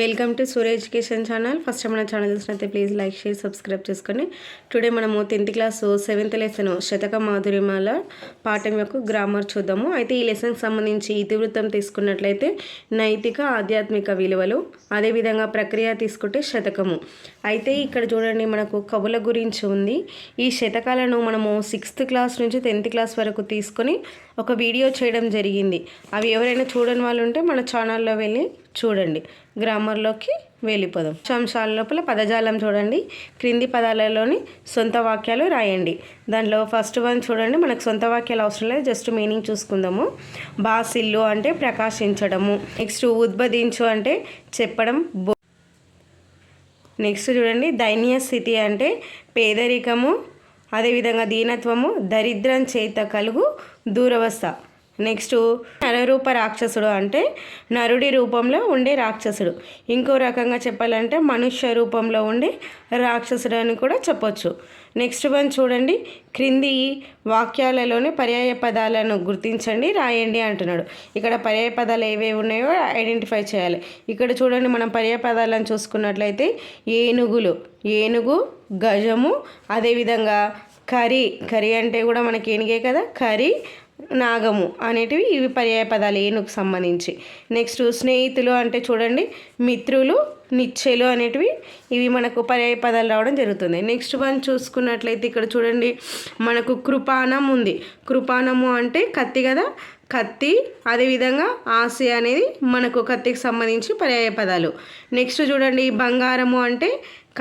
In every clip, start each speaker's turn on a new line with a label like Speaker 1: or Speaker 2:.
Speaker 1: Welcome to Surya education channel. First మన channel చూసినట్లయితే please like share subscribe చేసుకొని today మనము 10th క్లాసు 7th లెసన్ శతక మాధుర్యమాల పాఠం యొక్క గ్రామర్ చూద్దాము. అయితే ఈ లెసన్కి సంబంధించి ఇతివృత్తం తీసుకున్నట్లయితే నైతిక ఆధ్యాత్మిక విలువలు, అదేవిధంగా ప్రక్రియ తీసుకుంటే శతకము. అయితే ఇక్కడ చూడండి మనకు కవుల గురించి ఉంది. ఈ శతకాలను మనము 6th క్లాస్ నుంచి 10th క్లాస్ వరకు తీసుకొని ఒక వీడియో చేయడం జరిగింది. అవి ఎవరైనా చూడని వాళ్ళు ఉంటే మన ఛానల్లో వెళ్ళి చూడండి. గ్రామర్లోకి వెళ్ళిపోదాం. అంశాల లోపల పదజాలం చూడండి. క్రింది పదాలలోని సొంత వాక్యాలు రాయండి. దాంట్లో ఫస్ట్ వన్ చూడండి, మనకు సొంత వాక్యాలు అవసరం లేదు, జస్ట్ మీనింగ్ చూసుకుందాము. బాసిల్లు అంటే ప్రకాశించడము. నెక్స్ట్ ఉద్భవించు అంటే చెప్పడం. నెక్స్ట్ చూడండి, దైన్య స్థితి అంటే పేదరికము, అదేవిధంగా దీనత్వము, దరిద్రం చేత కలుగు దూరవస్థ. నెక్స్ట్ నరరూప రాక్షసుడు అంటే నరుడి రూపంలో ఉండే రాక్షసుడు. ఇంకో రకంగా చెప్పాలంటే మనుష్య రూపంలో ఉండే రాక్షసుడు అని కూడా చెప్పొచ్చు. నెక్స్ట్ వన్ చూడండి, క్రింది వాక్యాలలోని పర్యాయ పదాలను గుర్తించండి, రాయండి అంటున్నాడు. ఇక్కడ పర్యాయ పదాలు ఏవేవి ఉన్నాయో ఐడెంటిఫై చేయాలి. ఇక్కడ చూడండి, మనం పర్యాయ పదాలను చూసుకున్నట్లయితే ఏనుగులు, ఏనుగు, గజము, అదేవిధంగా కరి అంటే కూడా మనకి ఏనుగే కదా, కరి, నాగము అనేటివి ఇవి పర్యాయ పదాలు ఏనుగుకు సంబంధించి. నెక్స్ట్ స్నేహితులు అంటే చూడండి మిత్రులు, నిచ్చెలు అనేటివి ఇవి మనకు పర్యాయ పదాలు రావడం జరుగుతుంది. నెక్స్ట్ వన్ చూసుకున్నట్లయితే ఇక్కడ చూడండి, మనకు కృపాణం ఉంది. కృపాణము అంటే కత్తి కదా, కత్తి, అదేవిధంగా ఆశ అనేది మనకు కత్తికి సంబంధించి పర్యాయ పదాలు. నెక్స్ట్ చూడండి, బంగారము అంటే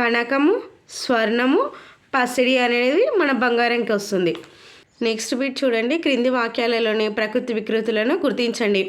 Speaker 1: కనకము, స్వర్ణము, పసిడి అనేది మన బంగారంకి వస్తుంది. నెక్స్ట్ బిట్ చూడండి, క్రింది వాక్యాలలోని ప్రకృతి వికృతులను గుర్తించండి,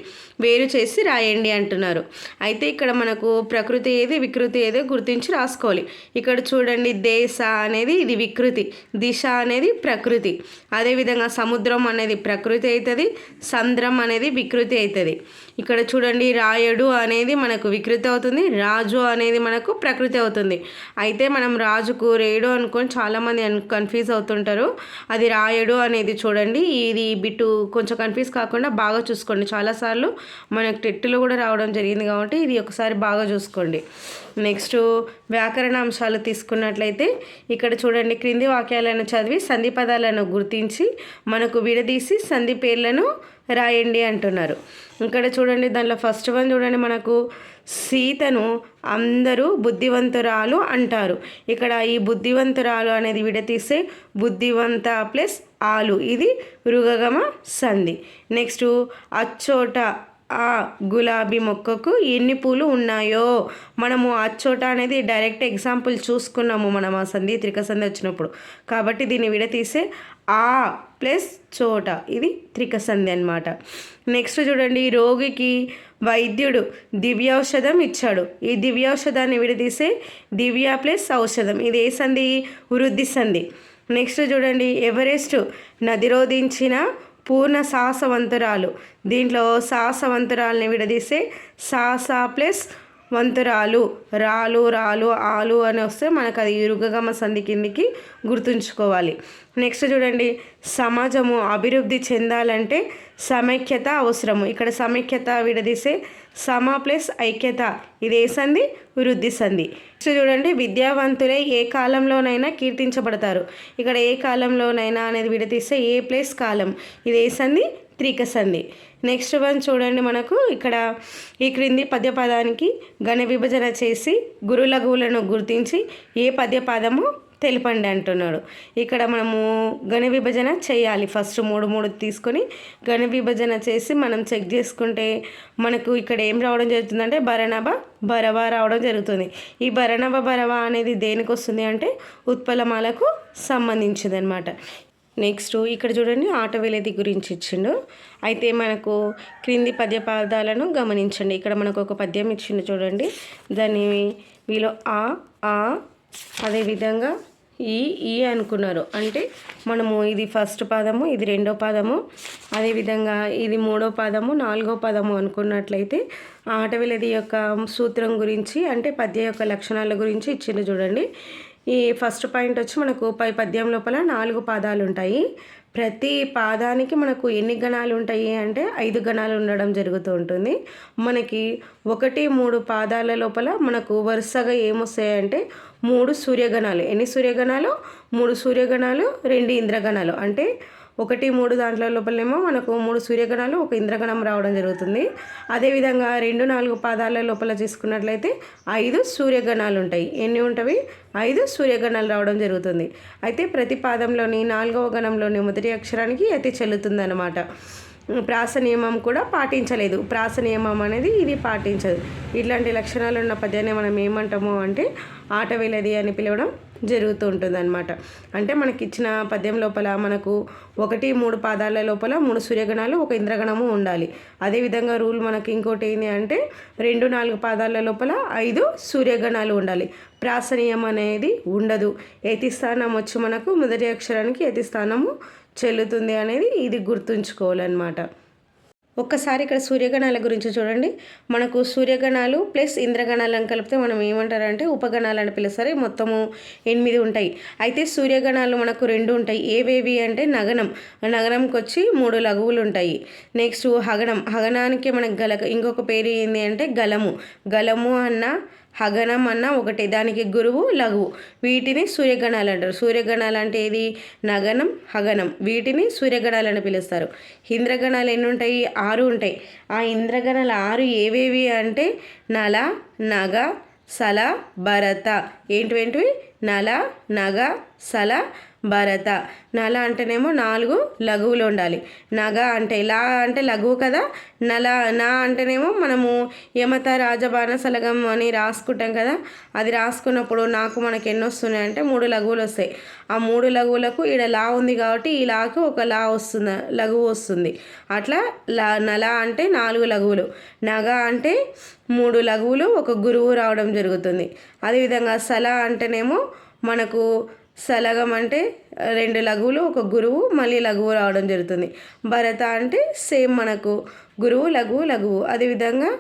Speaker 1: వేరు చేసి రాయండి అంటున్నారు. అయితే ఇక్కడ మనకు ప్రకృతి ఏది వికృతి ఏదో గుర్తించి రాసుకోవాలి. ఇక్కడ చూడండి, దేశ అనేది ఇది వికృతి, దిశ అనేది ప్రకృతి, అదేవిధంగా సముద్రం అనేది ప్రకృతి అవుతుంది, సంద్రం అనేది వికృతి అవుతుంది. ఇక్కడ చూడండి, రాయుడు అనేది మనకు వికృతి అవుతుంది, రాజు అనేది మనకు ప్రకృతి అవుతుంది. అయితే మనం రాజుకు రేడు అనుకొని చాలామంది కన్ఫ్యూజ్ అవుతుంటారు. అది రాయుడు అనేది చూడండి. ఇది బిట్టు కొంచెం కన్ఫ్యూజ్ కాకుండా బాగా చూసుకోండి. చాలాసార్లు మనకు టెట్టులో కూడా రావడం జరిగింది కాబట్టి ఇది ఒకసారి బాగా చూసుకోండి. నెక్స్ట్ వ్యాకరణ అంశాలు తీసుకున్నట్లయితే ఇక్కడ చూడండి, క్రింది వాక్యాలను చదివి సంధి పదాలను గుర్తించి మనకు విడదీసి సంధి పేర్లను రాయండి అంటున్నారు. ఇక్కడ చూడండి, దాంట్లో ఫస్ట్ వన్ చూడండి, మనకు సీతను అందరూ బుద్ధివంతురాలు అంటారు. ఇక్కడ ఈ బుద్ధివంతురాలు అనేది విడతీస్తే బుద్ధివంత ప్లస్ ఆలు, ఇది రుగగమ సంధి. నెక్స్ట్ అచ్చోట ఆ గులాబీ మొక్కకు ఎన్ని పూలు ఉన్నాయో, మనము అచ్చోట అనేది డైరెక్ట్ ఎగ్జాంపుల్ చూసుకున్నాము మనం ఆ సంధి త్రిక సంధి వచ్చినప్పుడు. కాబట్టి దీన్ని విడతీసే ఆ ప్లస్ చోట, ఇది త్రిక సంధి అనమాట. నెక్స్ట్ చూడండి, రోగికి వైద్యుడు దివ్యౌషధం ఇచ్చాడు. ఈ దివ్యౌషధాన్ని విడదీసే దివ్య ప్లస్ ఔషధం, ఇది ఏ సంధి? వృద్ధి సంధి. నెక్స్ట్ చూడండి, ఎవరెస్ట్ నదిరోధించిన పూర్ణ సాహసవంతురాలు, దీంట్లో సాహసవంతురాలని విడదీస్తే సాస ప్లస్ వంతురాలు, రాలు రాలు ఆలు అని వస్తే మనకు అది ఇరుగగమ సంధి కిందికి గుర్తుంచుకోవాలి. నెక్స్ట్ చూడండి, సమాజము అభివృద్ధి చెందాలంటే సమైక్యత అవసరము. ఇక్కడ సమైక్యత విడదీసే సమ ప్లస్ ఐక్యత, ఇది ఏ సంధి? వృద్ధి సంధి. నెక్స్ట్ చూడండి, విద్యావంతులే ఏ కాలంలోనైనా కీర్తించబడతారు. ఇక్కడ ఏ కాలంలోనైనా అనేది విడదీస్తే ఏ ప్లస్ కాలం, ఇది ఏ సంధి? త్రిక సంధి. నెక్స్ట్ వన్ చూడండి, మనకు ఇక్కడ ఈ క్రింది పద్యపదానికి ఘన విభజన చేసి గురులఘువులను గుర్తించి ఏ పద్యపదము తెలపండి అంటున్నాడు. ఇక్కడ మనము ఘన విభజన చేయాలి. ఫస్ట్ మూడు తీసుకొని ఘన విభజన చేసి మనం చెక్ చేసుకుంటే మనకు ఇక్కడ ఏం రావడం జరుగుతుందంటే భరణభ భరవ రావడం జరుగుతుంది. ఈ భరణభ భరవ అనేది దేనికి వస్తుంది అంటే ఉత్పలమాలకు సంబంధించింది అనమాట. నెక్స్ట్ ఇక్కడ చూడండి, ఆట వెలది గురించి ఇచ్చిండు. అయితే మనకు క్రింది పద్యపదాలను గమనించండి. ఇక్కడ మనకు ఒక పద్యం ఇచ్చిండు చూడండి, దాన్ని వీళ్ళు ఆ అదేవిధంగా ఈ అనుకున్నారు. అంటే మనము ఇది ఫస్ట్ పదము, ఇది రెండో పదము, అదేవిధంగా ఇది మూడో పదము, నాలుగో పదము అనుకున్నట్లయితే ఆట వెలది యొక్క సూత్రం గురించి అంటే పద్య యొక్క లక్షణాల గురించి ఇచ్చిండు చూడండి. ఈ ఫస్ట్ పాయింట్ వచ్చి మనకు పై పద్యం లోపల 4 పాదాలు ఉంటాయి. ప్రతి పాదానికి మనకు ఎన్ని గణాలు ఉంటాయి అంటే 5 గణాలు ఉండడం జరుగుతూ ఉంటుంది. మనకి 1, 3 పాదాల లోపల మనకు వరుసగా ఏమొస్తాయంటే 3 సూర్యగణాలు. ఎన్ని సూర్యగణాలు? 3 సూర్యగణాలు, 2 ఇంద్రగణాలు. అంటే 1, 3 దాంట్లో లోపలేమో మనకు 3 సూర్యగణాలు, 1 ఇంద్రగణం రావడం జరుగుతుంది. అదేవిధంగా 2, 4 పాదాల లోపల తీసుకున్నట్లయితే 5 సూర్యగణాలు ఉంటాయి. ఎన్ని ఉంటవి? 5 సూర్యగణాలు రావడం జరుగుతుంది. అయితే ప్రతి పాదంలోని 4వ గణంలోని మొదటి అక్షరానికి యతి చెల్లుతుందన్నమాట. ప్రాస నియమం కూడా పాటించలేదు. ప్రాస నియమం అనేది ఇది పాటించదు. ఇట్లాంటి లక్షణాలు ఉన్న పద్యాన్ని మనం ఏమంటాము అంటే ఆటవిలది అని పిలవడం జరుగుతూ ఉంటుంది అనమాట. అంటే మనకి ఇచ్చిన పద్యం లోపల మనకు 1, 3 పాదాల లోపల 3 సూర్యగణాలు, 1 ఇంద్రగణము ఉండాలి. అదేవిధంగా రూల్ మనకి ఇంకోటి ఏంటి అంటే 2, 4 పాదాల లోపల 5 సూర్యగణాలు ఉండాలి. ప్రాస నియమం అనేది ఉండదు. యతి స్థానం వచ్చి మనకు మొదటి అక్షరానికి యతి స్థానము చెల్లుతుంది అనేది ఇది గుర్తుంచుకోవాలన్నమాట. ఒక్కసారి ఇక్కడ సూర్యగణాల గురించి చూడండి. మనకు సూర్యగణాలు ప్లస్ ఇంద్రగణాలను కలిపితే మనం ఏమంటారంటే ఉపగణాలని పిలుస్తారు. మొత్తము 8 ఉంటాయి. అయితే సూర్యగణాలు మనకు 2 ఉంటాయి. ఏవేవి అంటే నగనం. నగనంకి వచ్చి 3 లఘువులు ఉంటాయి. నెక్స్ట్ హగనం. హగనానికి మనకు ఇంకొక పేరు ఏంటి అంటే గలము. గలము అన్న హగనం అన్న ఒకటే. దానికి గురువు లఘువు. వీటిని సూర్యగణాలు అంటారు. సూర్యగణాలు అంటే ఏది? నగనం, హగనం. వీటిని సూర్యగణాలు అని పిలుస్తారు. ఇంద్రగణాలు ఎన్ని ఉంటాయి? 6 ఉంటాయి. ఆ ఇంద్రగణాలు 6 ఏవేవి అంటే నల, నగ, సల, భరత. ఏంటివి? నల, నగ, సల, భరత. నల అంటేనేమో 4 లఘువులు ఉండాలి. నగ అంటే లా అంటే లఘువు కదా. నా అంటేనేమో మనము యమత రాజబాణ సలగం అని రాసుకుంటాం కదా. అది రాసుకున్నప్పుడు మనకు ఎన్ని వస్తున్నాయి అంటే 3 లఘువులు వస్తాయి. ఆ 3 లఘువులకు ఈడ లా ఉంది కాబట్టి ఈ లాకు ఒక లఘువు వస్తుంది. అట్లా నల అంటే 4 లఘువులు. నగ అంటే 3 లఘువులు, ఒక గురువు రావడం జరుగుతుంది. అదేవిధంగా సల అంటేనేమో మనకు సలగం అంటే 2 లఘువులు, ఒక గురువు, మళ్ళీ లఘువు రావడం జరుగుతుంది. భరత అంటే సేమ్ మనకు గురువు, లఘువు. అదేవిధంగా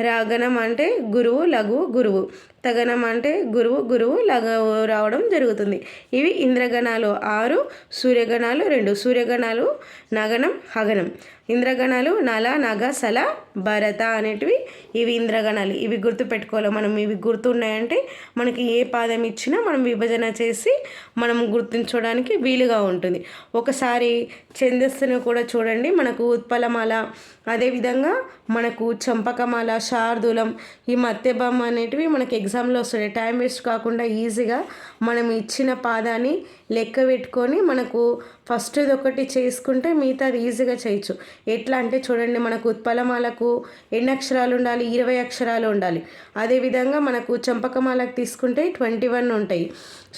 Speaker 1: రాగనం అంటే గురువు, లఘువు, గురువు. తగనం అంటే గురువు, లఘువు రావడం జరుగుతుంది. ఇవి ఇంద్రగణాలు 6, సూర్యగణాలు 2. సూర్యగణాలు నగనం, హగనం. ఇంద్రగణాలు నల, నగ, సల, భరత అనేటివి ఇవి ఇంద్రగణాలు. ఇవి గుర్తుపెట్టుకోవాలి మనం. ఇవి గుర్తున్నాయంటే మనకి ఏ పాదం ఇచ్చినా మనం విభజన చేసి మనం గుర్తించడానికి వీలుగా ఉంటుంది. ఒకసారి ఛందస్సును కూడా చూడండి. మనకు ఉత్పలమాల, అదేవిధంగా మనకు చంపకమాల, శార్దూలం, ఈ మత్యభం అనేటివి మనకి ఎగ్జామ్లో వస్తాయి. టైం వేస్ట్ కాకుండా ఈజీగా మనం ఇచ్చిన పాదాన్ని లెక్క పెట్టుకొని మనకు ఫస్ట్ ఒకటి చేసుకుంటే మిగతాది ఈజీగా చేయొచ్చు. ఎట్లా అంటే చూడండి, మనకు ఉత్పలమాలకు ఎన్ని అక్షరాలు ఉండాలి? 20 అక్షరాలు ఉండాలి. అదేవిధంగా మనకు చంపకమాలకు తీసుకుంటే 21 ఉంటాయి.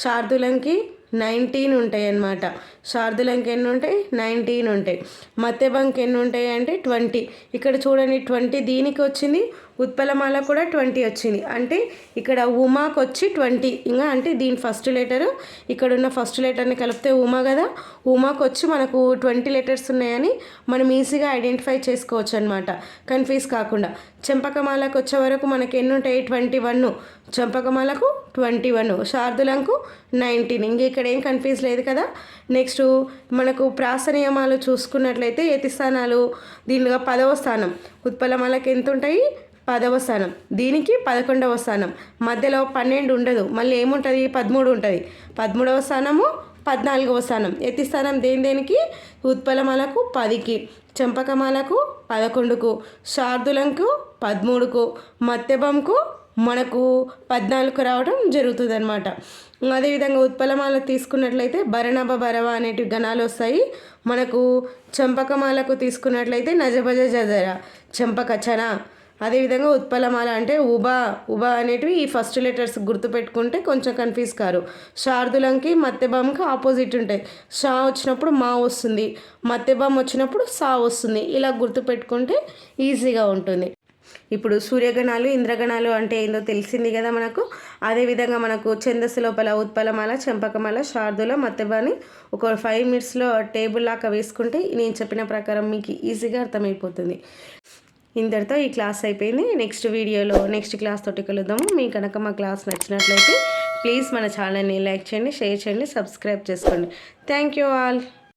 Speaker 1: శార్దూలంకి 19 ఉంటాయి అన్నమాట. శార్దూలంకి ఎన్ని ఉంటాయి? 19 ఉంటాయి. మత్యభంకి ఎన్ని ఉంటాయి అంటే 20. ఇక్కడ చూడండి 20 దీనికి వచ్చింది. ఉత్పలమాల కూడా 20 వచ్చింది. అంటే ఇక్కడ ఉమాకు వచ్చి 20. ఇంకా అంటే దీని ఫస్ట్ లెటరు ఇక్కడ ఉన్న ఫస్ట్ లెటర్ని కలిపితే ఉమా కదా. ఉమాకు వచ్చి మనకు 20 లెటర్స్ ఉన్నాయని మనం ఈజీగా ఐడెంటిఫై చేసుకోవచ్చు అనమాట, కన్ఫ్యూజ్ కాకుండా. చంపకమాలకు వచ్చే వరకు మనకి ఎన్ని ఉంటాయి? 21. చంపకమాలకు 21, శార్దూలంకు 19. ఇంక ఇక్కడ ఏం కన్ఫ్యూజ్ లేదు కదా. నెక్స్ట్ మనకు ప్రాస నియమాలు చూసుకున్నట్లయితే యతి స్థానాలు దీనిగా 10వ స్థానం. ఉత్పలమాలకు ఎంత ఉంటాయి? 10వ స్థానం. దీనికి 11వ స్థానం. మధ్యలో 12 ఉండదు. మళ్ళీ ఏముంటుంది? 13 ఉంటుంది. 13వ స్థానము, 14వ స్థానం. యతి స్థానం దేనికి? ఉత్పలమాలకు 10కి, చంపకమాలకు 11కు, శార్దూలంకు 13కు, మత్యభంకు మనకు 14కు రావడం జరుగుతుంది అనమాట. అదేవిధంగా ఉత్పలమాల తీసుకున్నట్లయితే భరణభ భరవ అనేటివి గణాలు వస్తాయి. మనకు చంపకమాలకు తీసుకున్నట్లయితే నజభజ జజర, చంపక, చన. అదేవిధంగా ఉత్పలమాల అంటే ఉబ అనేటివి ఈ ఫస్ట్ లెటర్స్ గుర్తుపెట్టుకుంటే కొంచెం కన్ఫ్యూజ్ కారు. శార్దూలంకి మత్యభంకి ఆపోజిట్ ఉంటాయి. షా వచ్చినప్పుడు మా వస్తుంది, మత్యభం వచ్చినప్పుడు సా వస్తుంది. ఇలా గుర్తుపెట్టుకుంటే ఈజీగా ఉంటుంది. ఇప్పుడు సూర్యగణాలు, ఇంద్రగణాలు అంటే ఏందో తెలిసింది కదా మనకు. అదేవిధంగా మనకు ఛందస్సు లోపల ఉత్పలమాల, చంపకమాల, శార్దూల, మత్యభాని ఒక 5 మినిట్స్లో టేబుల్ లాగా వేసుకుంటే నేను చెప్పిన ప్రకారం మీకు ఈజీగా అర్థమైపోతుంది. ఇంతటితో ఈ క్లాస్ అయిపోయింది. నెక్స్ట్ క్లాస్ తోటి కలుద్దాము. మీకు కనుక మా క్లాస్ నచ్చినట్లయితే ప్లీజ్ మన ఛానల్ని లైక్ చేయండి, షేర్ చేయండి, సబ్స్క్రైబ్ చేసుకోండి. Thank you all.